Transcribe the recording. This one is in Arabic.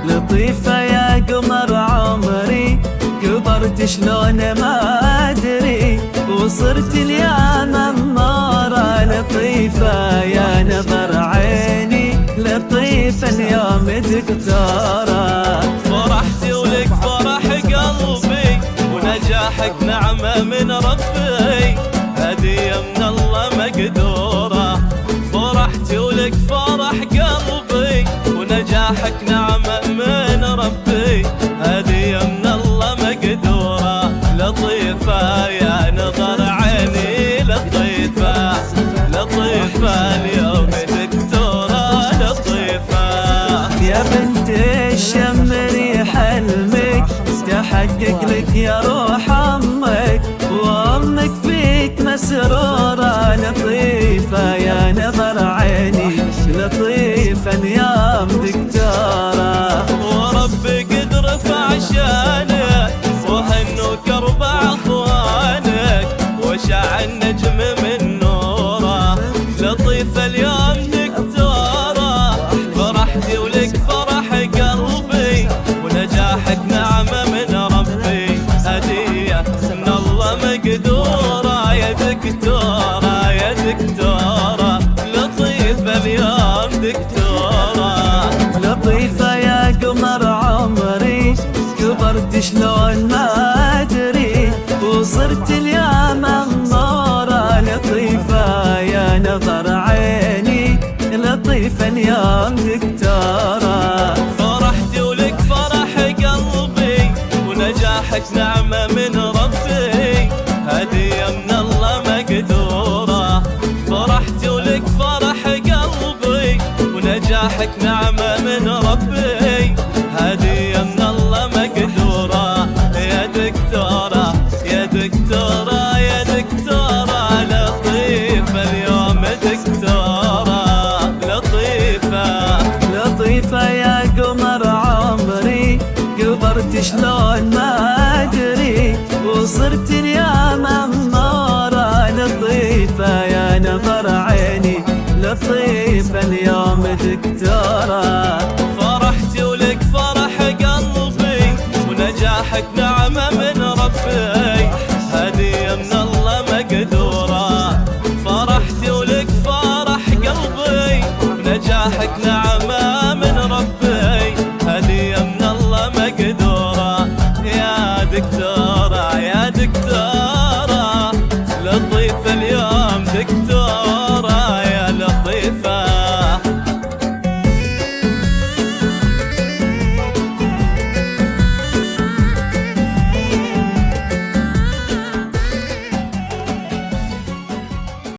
لطيفة يا قمر عمري، كبرت شلون ما أدري، وصرت اليوم أمارة. لطيفة يا نظر عيني، لطيفة اليوم دكتورة. فرحتي ولك فرح قلبي، ونجاحك نعمة من ربي، هدية من الله مقدورة. فرحتي ولك فرح قلبي، ونجاحك نعمة من ربي، هدية من الله مقدورة. لطيفة يا نظر عيني، لطيفة لطيفة اليوم دكتورة. لطيفة يا بنت الشمري حلمك تحقق لك يا روح أمك، وأمك فيك مسرورة. لطيفة يا نظر عيني، لطيفة اليوم دكتورة. وربي قد رفع شانك، وهنوك 4 اخوانك، وشع النجم من نوره. لطيفة اليوم دكتورة. فرحتي ولك فرح قلبي، ونجاحك نعمة من ربي، هدية من الله مقدورة. يا دكتورة يا دكتورة، لطيفة اليوم دكتورة. لطيفة يا قمر عمري، كبرت شلون ما أدري، وصرت اليوم أمارة. لطيفة يا نظر عيني، لطيفة اليوم دكتورة. فرحتي ولك فرح قلبي، ونجاحك نعمة من ربي، هدية من الله مقدورة. فرحتي ولك فرح قلبي، ونجاحك نعمة من ربي، هدية من الله مقدورة. يا دكتورة يا دكتورة يا دكتورة، لطيفة اليوم دكتورة. لطيفة لطيفة يا قمر عمري، كبرت شلون ما أدري، وصرت اليوم أمارة. لطيفة يا نظر عيني، لطيفة اليوم دكتورة. فرحتي ولك فرح قلبي، ونجاحك نعمة من ربي، هدية من الله مقدورة. فرحتي ولك فرح قلبي، ونجاحك نعمة